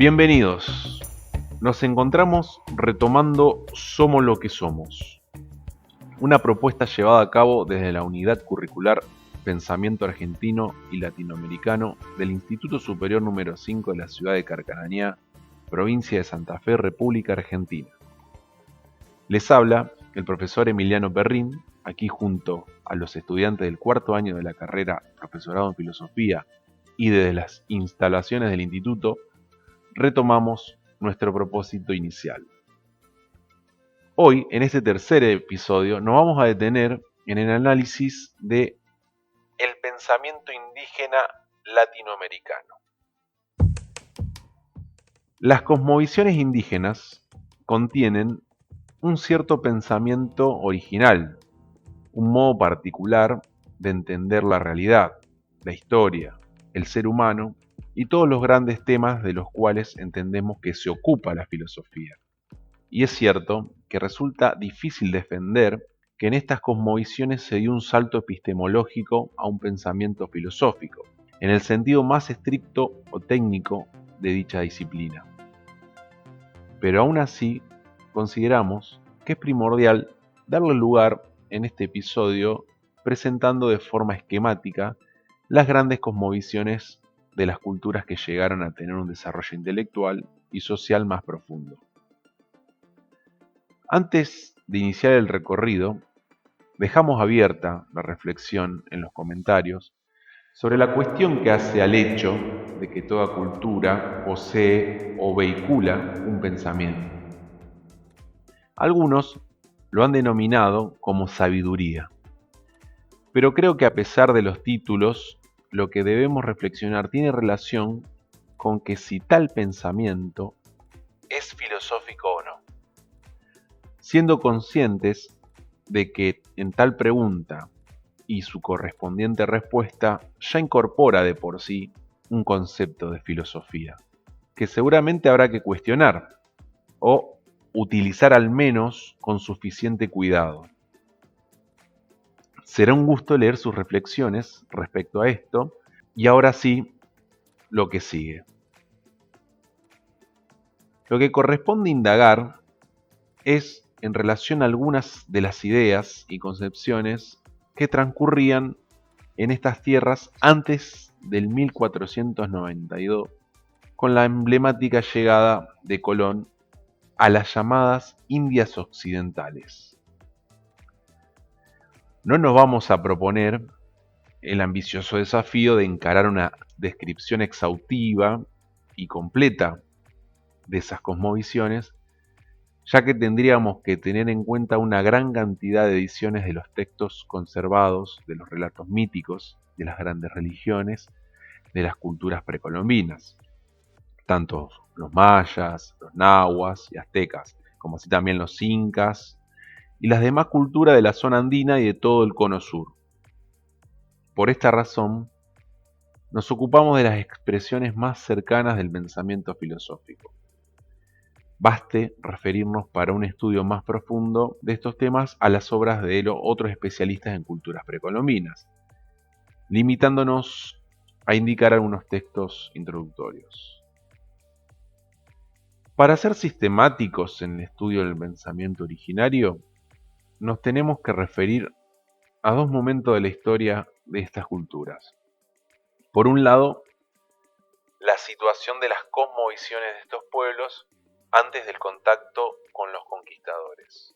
Bienvenidos. Nos encontramos retomando Somos lo que somos, una propuesta llevada a cabo desde la Unidad Curricular Pensamiento Argentino y Latinoamericano del Instituto Superior número 5 de la ciudad de Carcarañá, provincia de Santa Fe, República Argentina. Les habla el profesor Emiliano Perrín, aquí junto a los estudiantes del cuarto año de la carrera Profesorado en Filosofía y desde las instalaciones del instituto, retomamos nuestro propósito inicial. Hoy, en este tercer episodio, nos vamos a detener en el análisis de el pensamiento indígena latinoamericano. Las cosmovisiones indígenas contienen un cierto pensamiento original, un modo particular de entender la realidad, la historia, el ser humano y todos los grandes temas de los cuales entendemos que se ocupa la filosofía. Y es cierto que resulta difícil defender que en estas cosmovisiones se dio un salto epistemológico a un pensamiento filosófico, en el sentido más estricto o técnico de dicha disciplina. Pero aún así, consideramos que es primordial darle lugar en este episodio presentando de forma esquemática las grandes cosmovisiones de las culturas que llegaron a tener un desarrollo intelectual y social más profundo. Antes de iniciar el recorrido, dejamos abierta la reflexión en los comentarios sobre la cuestión que hace al hecho de que toda cultura posee o vehicula un pensamiento. Algunos lo han denominado como sabiduría, pero creo que a pesar de los títulos, lo que debemos reflexionar tiene relación con que si tal pensamiento es filosófico o no. Siendo conscientes de que en tal pregunta y su correspondiente respuesta ya incorpora de por sí un concepto de filosofía, que seguramente habrá que cuestionar o utilizar al menos con suficiente cuidado. Será un gusto leer sus reflexiones respecto a esto, y ahora sí, lo que sigue. Lo que corresponde indagar es en relación a algunas de las ideas y concepciones que transcurrían en estas tierras antes del 1492, con la emblemática llegada de Colón a las llamadas Indias Occidentales. No nos vamos a proponer el ambicioso desafío de encarar una descripción exhaustiva y completa de esas cosmovisiones, ya que tendríamos que tener en cuenta una gran cantidad de ediciones de los textos conservados, de los relatos míticos, de las grandes religiones, de las culturas precolombinas, tanto los mayas, los nahuas y aztecas, como así también los incas y las demás culturas de la zona andina y de todo el cono sur. Por esta razón, nos ocupamos de las expresiones más cercanas del pensamiento filosófico. Baste referirnos para un estudio más profundo de estos temas a las obras de otros especialistas en culturas precolombinas, limitándonos a indicar algunos textos introductorios. Para ser sistemáticos en el estudio del pensamiento originario, nos tenemos que referir a dos momentos de la historia de estas culturas. Por un lado, la situación de las cosmovisiones de estos pueblos antes del contacto con los conquistadores.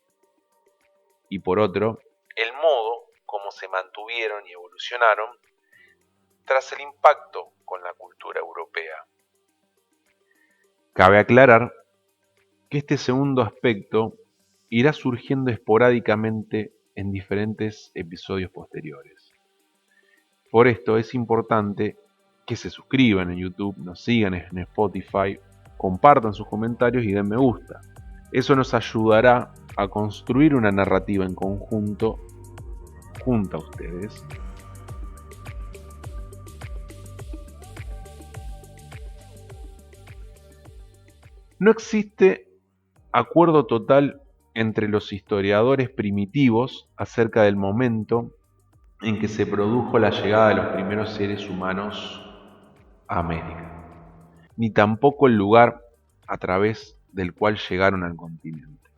Y por otro, el modo como se mantuvieron y evolucionaron tras el impacto con la cultura europea. Cabe aclarar que este segundo aspecto irá surgiendo esporádicamente en diferentes episodios posteriores. Por esto es importante que se suscriban en YouTube, nos sigan en Spotify, compartan sus comentarios y den me gusta. Eso nos ayudará a construir una narrativa en conjunto junto a ustedes. No existe acuerdo total entre los historiadores primitivos acerca del momento en que se produjo la llegada de los primeros seres humanos a América. ni tampoco el lugar a través del cual llegaron al continente.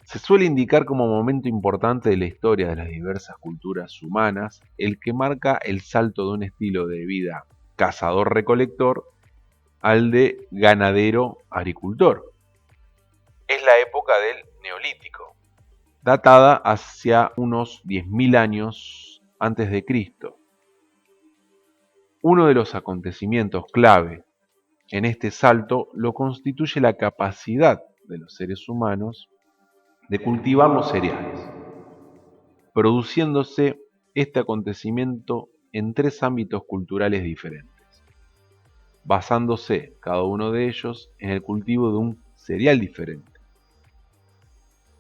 Se suele indicar como momento importante de la historia de las diversas culturas humanas el que marca el salto de un estilo de vida cazador-recolector al de ganadero-agricultor. Es la época del Neolítico, datada hacia unos 10.000 años antes de Cristo. Uno de los acontecimientos clave en este salto lo constituye la capacidad de los seres humanos de cultivar los cereales, produciéndose este acontecimiento en tres ámbitos culturales diferentes, basándose cada uno de ellos en el cultivo de un cereal diferente.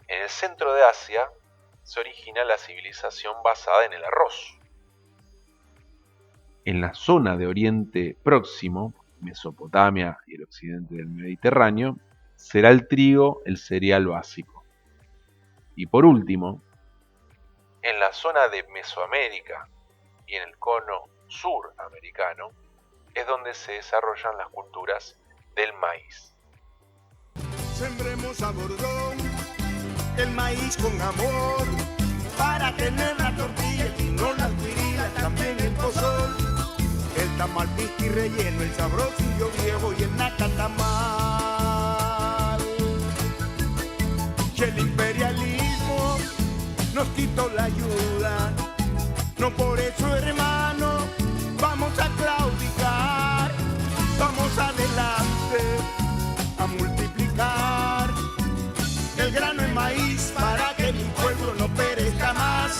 En el centro de Asia se origina la civilización basada en el arroz. En la zona de Oriente Próximo, Mesopotamia y el occidente del Mediterráneo, será el trigo el cereal básico. Y por último, en la zona de Mesoamérica y en el cono suramericano es donde se desarrollan las culturas del maíz. Sembremos a Bordón el maíz con amor para tener la tortilla y no las guirilas, también el pozol, el tamal piqui relleno, el sabrosillo viejo y el nacatamal. Que el imperialismo nos quitó la ayuda, no por eso, hermano, vamos a claudicar, vamos adelante a multiplicar el grano en maíz para que mi pueblo no perezca más.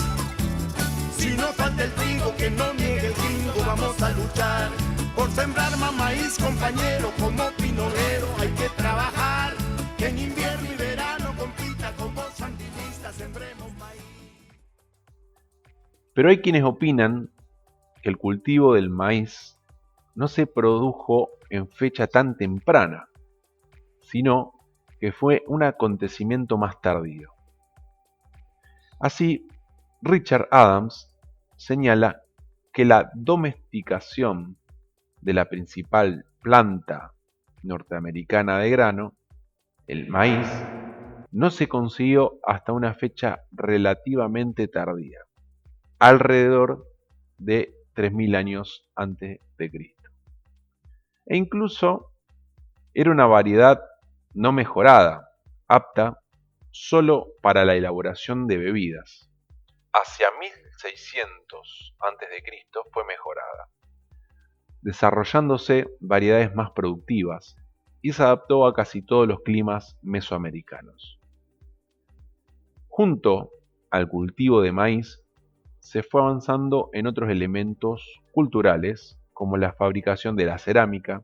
Si no falta el trigo, que no niegue el gringo, vamos a luchar por sembrar más maíz, compañero, como pinolero hay que trabajar, que en invierno y verano compita como sandinistas, sembremos maíz. Pero hay quienes opinan que el cultivo del maíz no se produjo en fecha tan temprana, sino que fue un acontecimiento más tardío. Así, Richard Adams señala que la domesticación de la principal planta norteamericana de grano, el maíz, no se consiguió hasta una fecha relativamente tardía, alrededor de 3.000 años antes de Cristo. E incluso era una variedad no mejorada, apta solo para la elaboración de bebidas. Hacia 1600 a.C. fue mejorada, desarrollándose variedades más productivas y se adaptó a casi todos los climas mesoamericanos. Junto al cultivo de maíz, se fue avanzando en otros elementos culturales como la fabricación de la cerámica,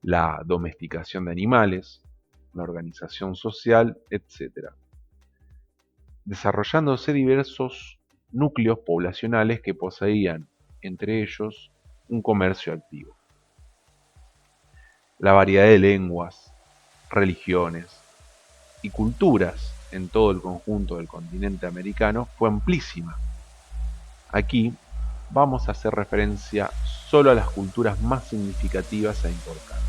la domesticación de animales, la organización social, etc., desarrollándose diversos núcleos poblacionales que poseían, entre ellos, un comercio activo. La variedad de lenguas, religiones y culturas en todo el conjunto del continente americano fue amplísima. Aquí vamos a hacer referencia solo a las culturas más significativas e importantes: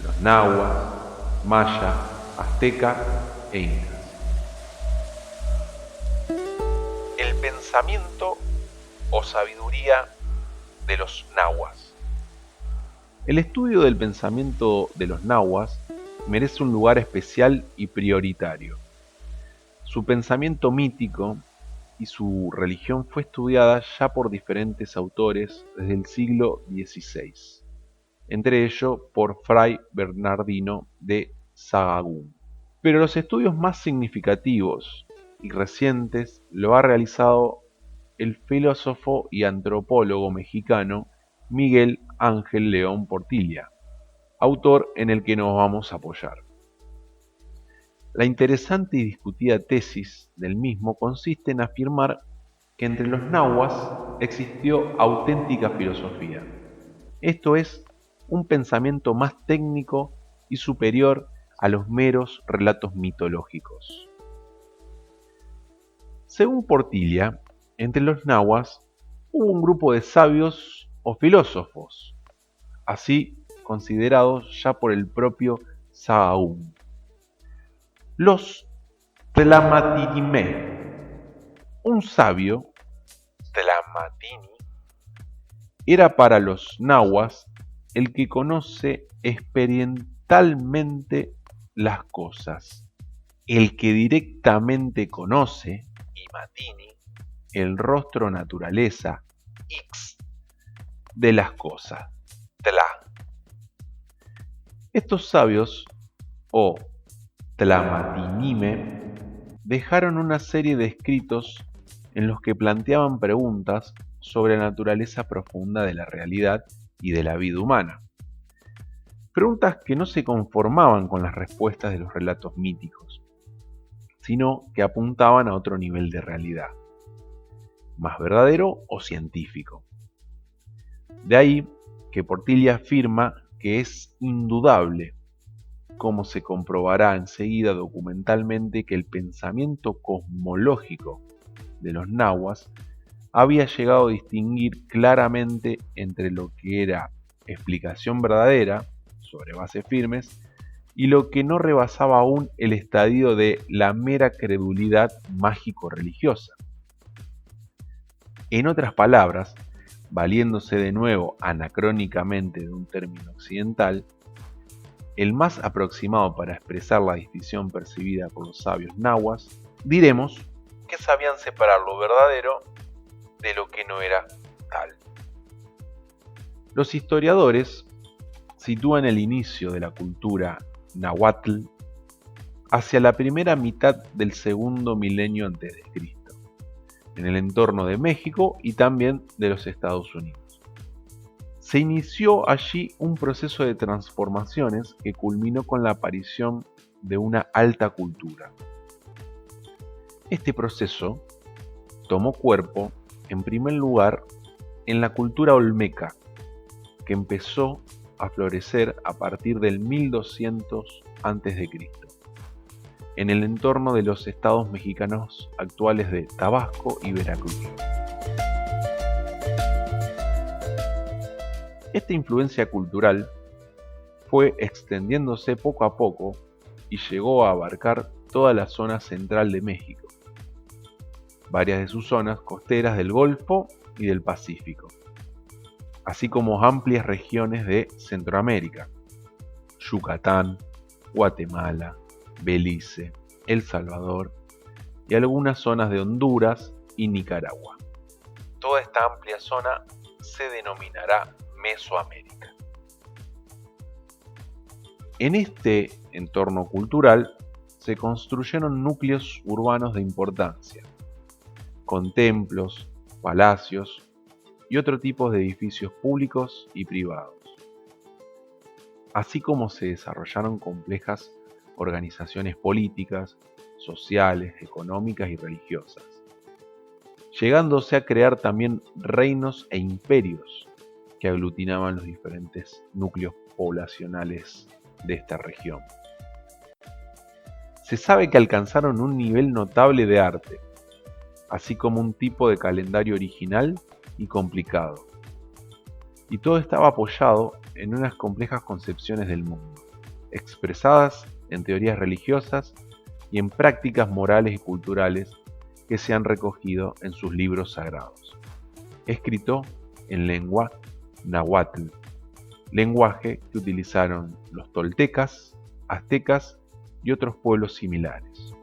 los nahuas, maya, azteca e incas. El pensamiento o sabiduría de los nahuas. El estudio del pensamiento de los nahuas merece un lugar especial y prioritario. Su pensamiento mítico y su religión fue estudiada ya por diferentes autores desde el siglo XVI, entre ellos por Fray Bernardino de Sahagún. Pero los estudios más significativos y recientes lo ha realizado el filósofo y antropólogo mexicano Miguel Ángel León Portilla, autor en el que nos vamos a apoyar. La interesante y discutida tesis del mismo consiste en afirmar que entre los nahuas existió auténtica filosofía, esto es, un pensamiento más técnico y superior a los meros relatos mitológicos. Según Portilla, entre los nahuas hubo un grupo de sabios o filósofos, así considerados ya por el propio Sahagún. Los Tlamatinimé. Un sabio, Tlamatini, era para los nahuas el que conoce experimentalmente las cosas, el que directamente conoce, Imatini, el rostro naturaleza, Ix, de las cosas, Tla. Estos sabios, o Tlamatinime, dejaron una serie de escritos en los que planteaban preguntas sobre la naturaleza profunda de la realidad y de la vida humana. Preguntas que no se conformaban con las respuestas de los relatos míticos, sino que apuntaban a otro nivel de realidad, más verdadero o científico. De ahí que Portilla afirma que es indudable, como se comprobará enseguida documentalmente, que el pensamiento cosmológico de los nahuas había llegado a distinguir claramente entre lo que era explicación verdadera, sobre bases firmes, y lo que no rebasaba aún el estadio de la mera credulidad mágico-religiosa. En otras palabras, valiéndose de nuevo anacrónicamente de un término occidental, el más aproximado para expresar la distinción percibida por los sabios nahuas, diremos que sabían separar lo verdadero de lo que no era tal. Los historiadores sitúan el inicio de la cultura nahuatl hacia la primera mitad del segundo milenio a.C., en el entorno de México y también de los Estados Unidos. Se inició allí un proceso de transformaciones que culminó con la aparición de una alta cultura. Este proceso tomó cuerpo, en primer lugar, en la cultura olmeca, que empezó a florecer a partir del 1200 a.C., en el entorno de los estados mexicanos actuales de Tabasco y Veracruz. Esta influencia cultural fue extendiéndose poco a poco y llegó a abarcar toda la zona central de México, varias de sus zonas costeras del Golfo y del Pacífico, así como amplias regiones de Centroamérica, Yucatán, Guatemala, Belice, El Salvador y algunas zonas de Honduras y Nicaragua. Toda esta amplia zona se denominará Mesoamérica. En este entorno cultural se construyeron núcleos urbanos de importancia, con templos, palacios y otro tipo de edificios públicos y privados, así como se desarrollaron complejas organizaciones políticas, sociales, económicas y religiosas, llegándose a crear también reinos e imperios que aglutinaban los diferentes núcleos poblacionales de esta región. Se sabe que alcanzaron un nivel notable de arte, así como un tipo de calendario original y complicado, y todo estaba apoyado en unas complejas concepciones del mundo, expresadas en teorías religiosas y en prácticas morales y culturales que se han recogido en sus libros sagrados, escrito en lengua náhuatl, lenguaje que utilizaron los toltecas, aztecas y otros pueblos similares.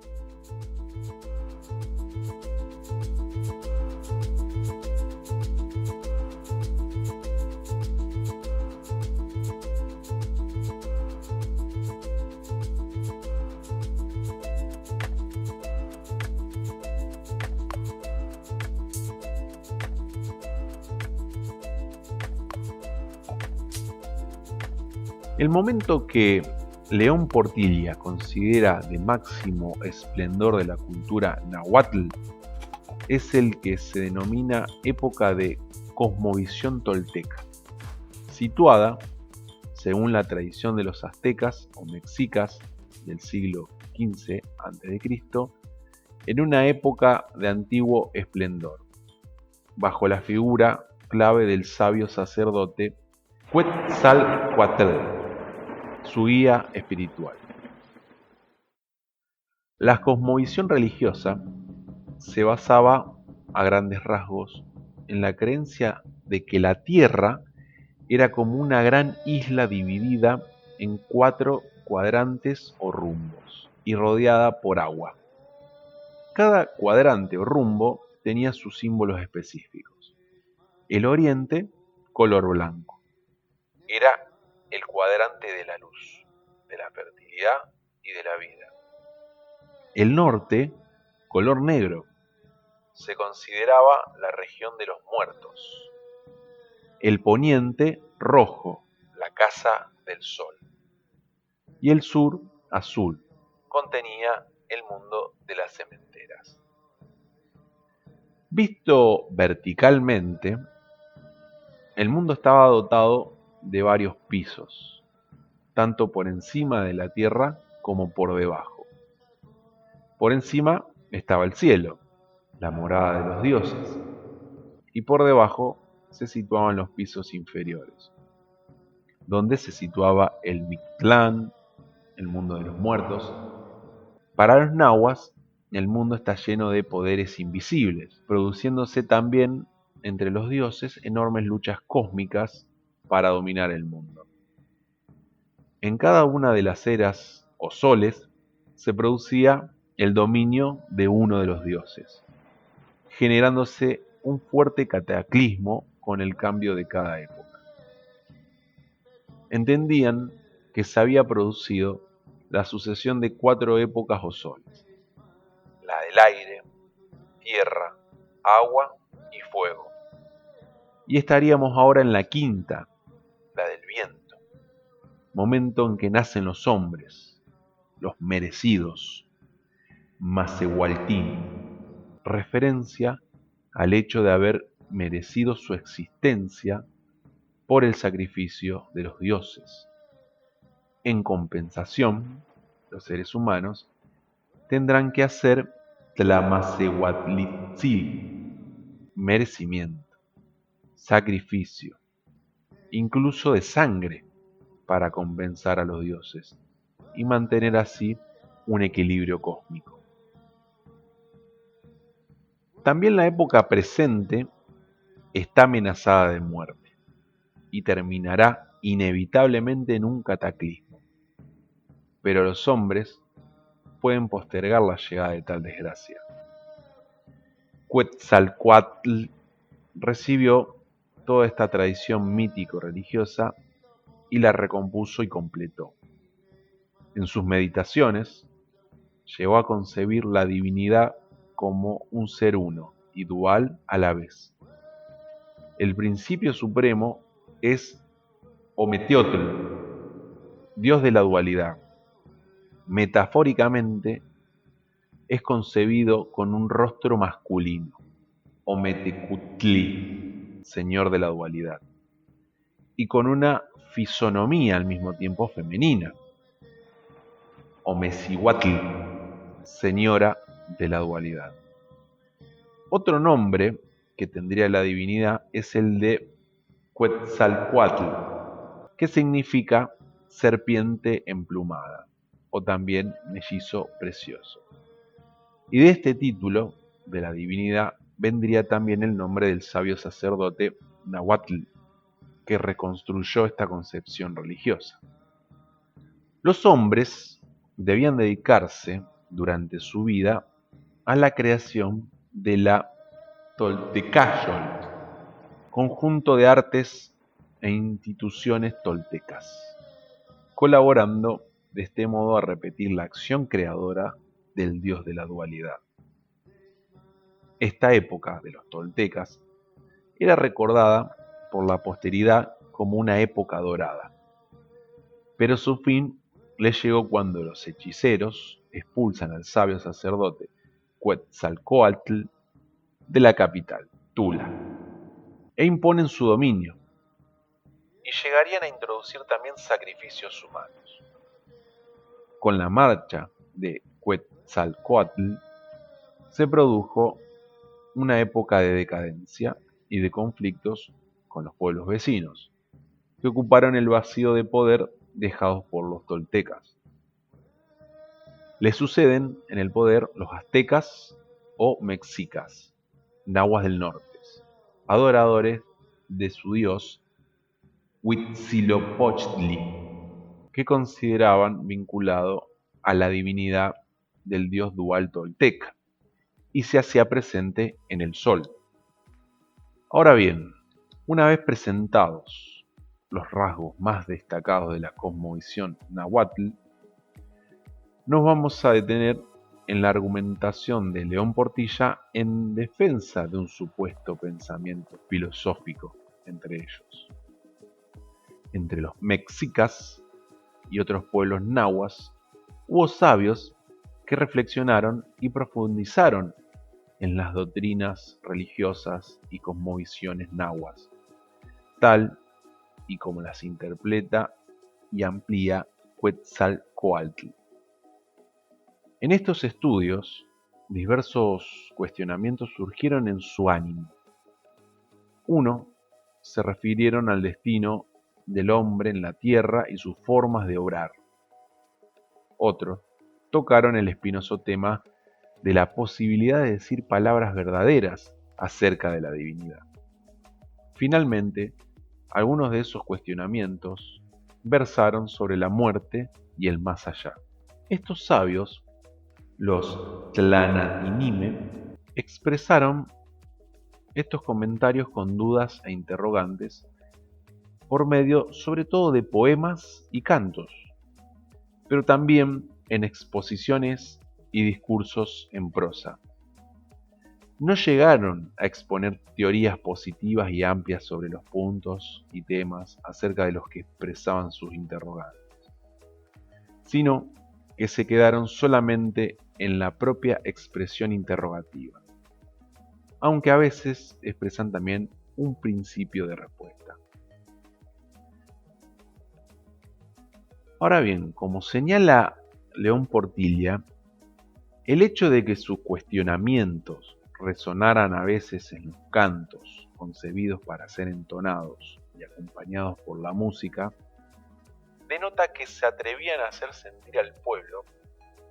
El momento que León Portilla considera de máximo esplendor de la cultura náhuatl es el que se denomina época de cosmovisión tolteca, situada, según la tradición de los aztecas o mexicas del siglo XV a.C., en una época de antiguo esplendor, bajo la figura clave del sabio sacerdote Quetzalcóatl, su guía espiritual. La cosmovisión religiosa se basaba, a grandes rasgos, en la creencia de que la Tierra era como una gran isla dividida en 4 cuadrantes o rumbos y rodeada por agua. Cada cuadrante o rumbo tenía sus símbolos específicos. El oriente, color blanco, era el cuadrante de la luz, de la fertilidad y de la vida. El norte, color negro, se consideraba la región de los muertos. El poniente, rojo, la casa del sol. Y el sur, azul, contenía el mundo de las cementeras. Visto verticalmente, el mundo estaba dotado de varios pisos, tanto por encima de la tierra como por debajo. Por encima estaba el cielo, la morada de los dioses, y por debajo se situaban los pisos inferiores, donde se situaba el Mictlán, el mundo de los muertos. Para los nahuas, el mundo está lleno de poderes invisibles, produciéndose también entre los dioses enormes luchas cósmicas para dominar el mundo. En cada una de las eras o soles se producía el dominio de uno de los dioses, generándose un fuerte cataclismo con el cambio de cada época. Entendían que se había producido la sucesión de 4 épocas o soles: la del aire, tierra, agua y fuego. Y estaríamos ahora en la quinta, la del viento, momento en que nacen los hombres, los merecidos, Macehualtín, referencia al hecho de haber merecido su existencia por el sacrificio de los dioses. En compensación, los seres humanos tendrán que hacer Tlamacehuatlitzin, merecimiento, sacrificio, incluso de sangre, para compensar a los dioses y mantener así un equilibrio cósmico. También la época presente está amenazada de muerte y terminará inevitablemente en un cataclismo. Pero los hombres pueden postergar la llegada de tal desgracia. Quetzalcóatl recibió toda esta tradición mítico-religiosa y la recompuso y completó. En sus meditaciones, llegó a concebir la divinidad como un ser uno y dual a la vez. El principio supremo es Ometeotl, Dios de la dualidad. Metafóricamente, es concebido con un rostro masculino, Ometecutli, Señor de la dualidad, y con una fisonomía al mismo tiempo femenina, Omecihuatl, Señora de la dualidad. Otro nombre que tendría la divinidad es el de Quetzalcóatl, que significa serpiente emplumada, o también mellizo precioso. Y de este título de la divinidad vendría también el nombre del sabio sacerdote Nahuatl, que reconstruyó esta concepción religiosa. Los hombres debían dedicarse durante su vida a la creación de la Toltecáyotl, conjunto de artes e instituciones toltecas, colaborando de este modo a repetir la acción creadora del dios de la dualidad. Esta época de los toltecas era recordada por la posteridad como una época dorada, pero su fin le llegó cuando los hechiceros expulsan al sabio sacerdote Quetzalcóatl de la capital, Tula, e imponen su dominio, y llegarían a introducir también sacrificios humanos. Con la marcha de Quetzalcóatl se produjo una época de decadencia y de conflictos con los pueblos vecinos, que ocuparon el vacío de poder dejados por los toltecas. Le suceden en el poder los aztecas o mexicas, nahuas del norte, adoradores de su dios Huitzilopochtli, que consideraban vinculado a la divinidad del dios dual tolteca y se hacía presente en el sol. Ahora bien, una vez presentados los rasgos más destacados de la cosmovisión náhuatl, nos vamos a detener en la argumentación de León Portilla en defensa de un supuesto pensamiento filosófico entre ellos. Entre los mexicas y otros pueblos nahuas hubo sabios que reflexionaron y profundizaron en las doctrinas religiosas y cosmovisiones nahuas, tal y como las interpreta y amplía Quetzalcóatl. En estos estudios, diversos cuestionamientos surgieron en su ánimo. Uno, se refirieron al destino del hombre en la tierra y sus formas de obrar. Otro, tocaron el espinoso tema de la posibilidad de decir palabras verdaderas acerca de la divinidad. Finalmente, algunos de esos cuestionamientos versaron sobre la muerte y el más allá. Estos sabios, los Tlanatinime, expresaron estos comentarios con dudas e interrogantes por medio sobre todo de poemas y cantos, pero también en exposiciones y discursos en prosa. No llegaron a exponer teorías positivas y amplias sobre los puntos y temas acerca de los que expresaban sus interrogantes, sino que se quedaron solamente en la propia expresión interrogativa, aunque a veces expresan también un principio de respuesta. Ahora bien, como señala León Portilla, el hecho de que sus cuestionamientos resonaran a veces en los cantos concebidos para ser entonados y acompañados por la música, denota que se atrevían a hacer sentir al pueblo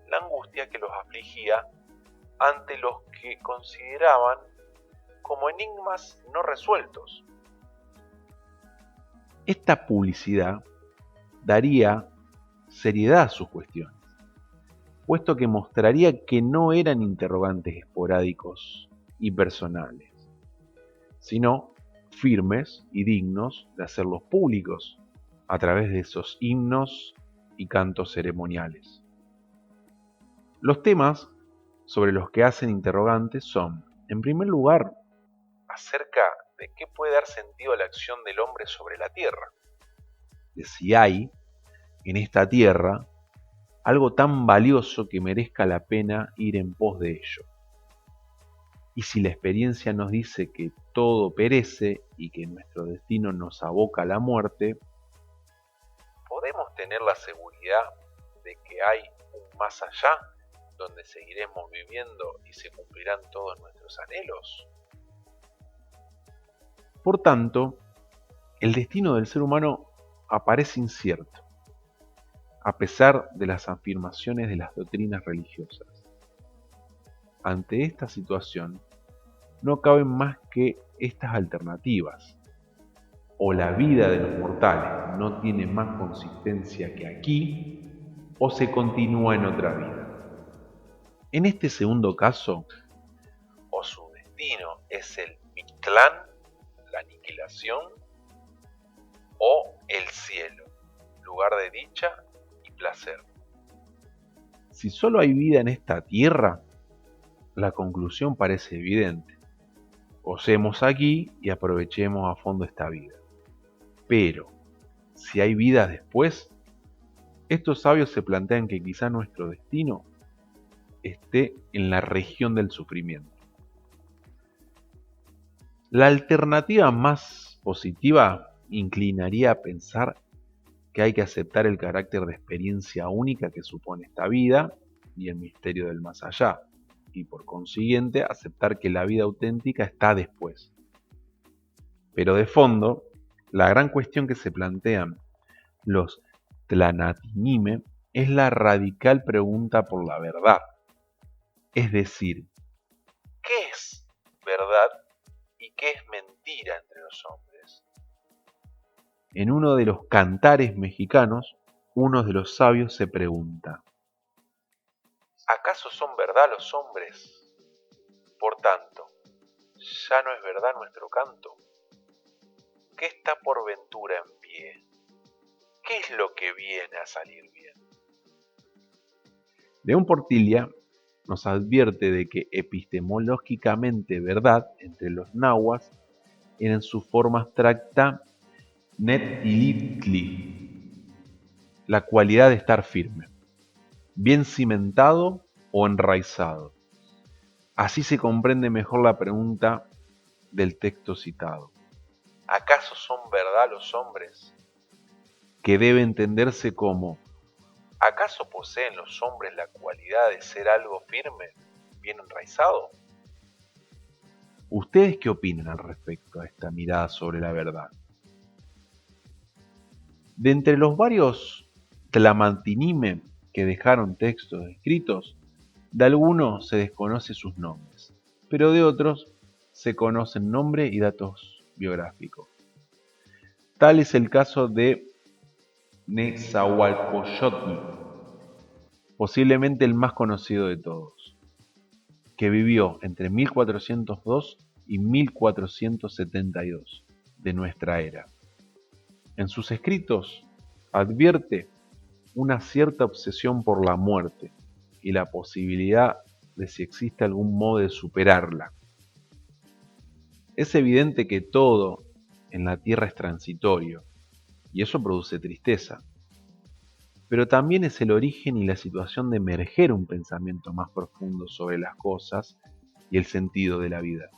la angustia que los afligía ante los que consideraban como enigmas no resueltos. Esta publicidad daría seriedad a sus cuestiones, puesto que mostraría que no eran interrogantes esporádicos y personales, sino firmes y dignos de hacerlos públicos a través de esos himnos y cantos ceremoniales. Los temas sobre los que hacen interrogantes son, en primer lugar, acerca de qué puede dar sentido a la acción del hombre sobre la tierra, de si hay en esta tierra algo tan valioso que merezca la pena ir en pos de ello. Y si la experiencia nos dice que todo perece y que nuestro destino nos aboca a la muerte, ¿podemos tener la seguridad de que hay un más allá donde seguiremos viviendo y se cumplirán todos nuestros anhelos? Por tanto, el destino del ser humano aparece incierto, a pesar de las afirmaciones de las doctrinas religiosas. Ante esta situación, no caben más que estas alternativas. O la vida de los mortales no tiene más consistencia que aquí, o se continúa en otra vida. En este segundo caso, o su destino es el Mictlán, la aniquilación, o el cielo, lugar de dicha y placer. Si solo hay vida en esta tierra, la conclusión parece evidente. Gocemos aquí y aprovechemos a fondo esta vida. Pero, si hay vida después, estos sabios se plantean que quizá nuestro destino esté en la región del sufrimiento. La alternativa más positiva inclinaría a pensar que hay que aceptar el carácter de experiencia única que supone esta vida y el misterio del más allá, y por consiguiente aceptar que la vida auténtica está después. Pero de fondo, la gran cuestión que se plantean los Tlanatinime es la radical pregunta por la verdad. Es decir, ¿qué es verdad y qué es mentira entre los hombres? En uno de los cantares mexicanos, uno de los sabios se pregunta: ¿acaso son verdad los hombres? Por tanto, ¿ya no es verdad nuestro canto? ¿Qué está por ventura en pie? ¿Qué es lo que viene a salir bien? León Portilla nos advierte de que epistemológicamente verdad entre los nahuas era en su forma abstracta Netilitli, la cualidad de estar firme, bien cimentado o enraizado. Así se comprende mejor la pregunta del texto citado. ¿Acaso son verdad los hombres? Que debe entenderse como: ¿acaso poseen los hombres la cualidad de ser algo firme, bien enraizado? ¿Ustedes qué opinan al respecto a esta mirada sobre la verdad? De entre los varios Tlamantinime que dejaron textos escritos, de algunos se desconoce sus nombres, pero de otros se conocen nombre y datos biográficos. Tal es el caso de Nezahualcóyotl, posiblemente el más conocido de todos, que vivió entre 1402 y 1472 de nuestra era. En sus escritos advierte una cierta obsesión por la muerte y la posibilidad de si existe algún modo de superarla. Es evidente que todo en la tierra es transitorio, y eso produce tristeza. Pero también es el origen y la situación de emerger un pensamiento más profundo sobre las cosas y el sentido de la vida.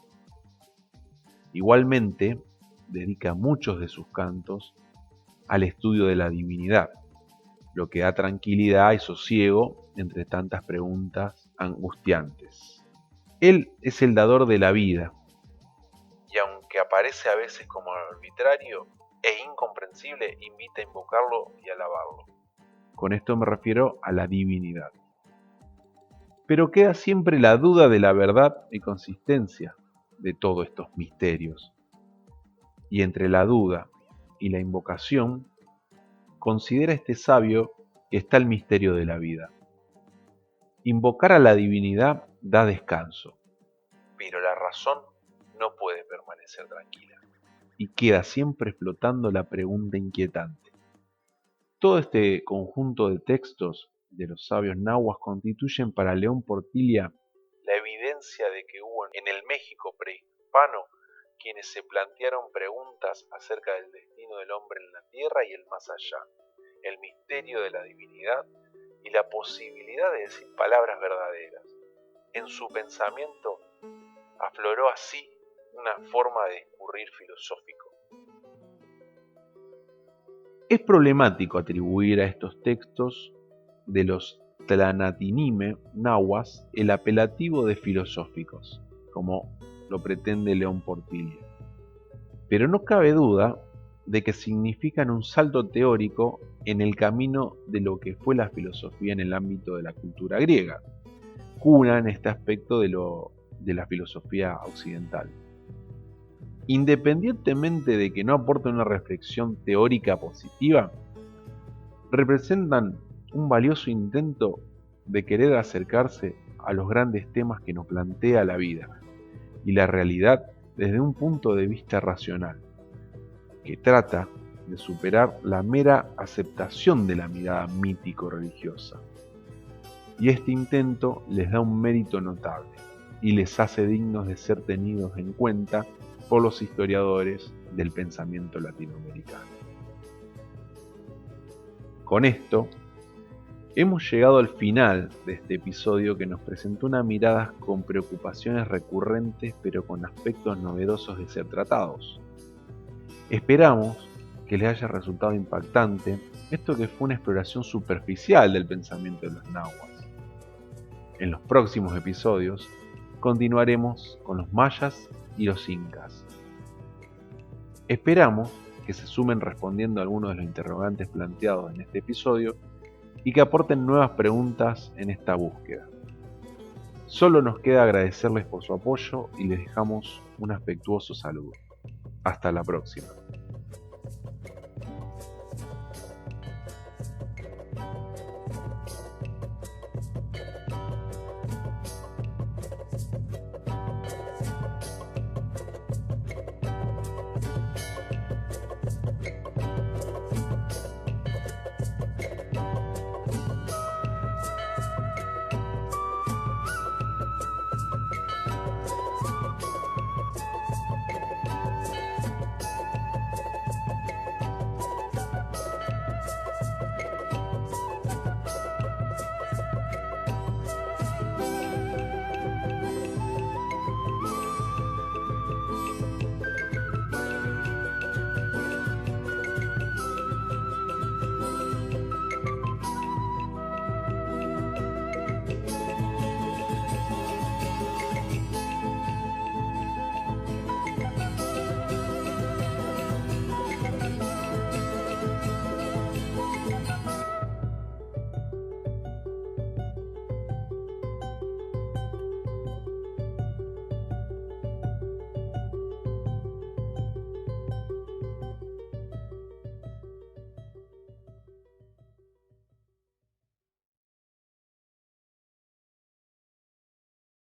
Igualmente, dedica muchos de sus cantos al estudio de la divinidad, lo que da tranquilidad y sosiego entre tantas preguntas angustiantes. Él es el dador de la vida, y aunque aparece a veces como arbitrario e incomprensible, invita a invocarlo y alabarlo. Con esto me refiero a la divinidad. Pero queda siempre la duda de la verdad y consistencia de todos estos misterios. Y entre la duda y la invocación, considera este sabio que está el misterio de la vida. Invocar a la divinidad da descanso, pero la razón no puede permanecer tranquila y queda siempre flotando la pregunta inquietante. Todo este conjunto de textos de los sabios nahuas constituyen para León Portilla la evidencia de que hubo en el México prehispano quienes se plantearon preguntas acerca del destino del hombre en la tierra y el más allá, el misterio de la divinidad y la posibilidad de decir palabras verdaderas. En su pensamiento afloró así una forma de discurrir filosófico. Es problemático atribuir a estos textos de los Tlanatinime nahuas el apelativo de filosóficos, como lo pretende León Portilla. Pero no cabe duda de que significan un salto teórico en el camino de lo que fue la filosofía en el ámbito de la cultura griega, cuna en este aspecto de la filosofía occidental. Independientemente de que no aporten una reflexión teórica positiva, representan un valioso intento de querer acercarse a los grandes temas que nos plantea la vida y la realidad desde un punto de vista racional, que trata de superar la mera aceptación de la mirada mítico-religiosa. Y este intento les da un mérito notable y les hace dignos de ser tenidos en cuenta por los historiadores del pensamiento latinoamericano. Con esto, hemos llegado al final de este episodio que nos presentó una mirada con preocupaciones recurrentes pero con aspectos novedosos de ser tratados. Esperamos que les haya resultado impactante esto que fue una exploración superficial del pensamiento de los nahuas. En los próximos episodios continuaremos con los mayas y los incas. Esperamos que se sumen respondiendo a algunos de los interrogantes planteados en este episodio y que aporten nuevas preguntas en esta búsqueda. Solo nos queda agradecerles por su apoyo y les dejamos un afectuoso saludo. Hasta la próxima.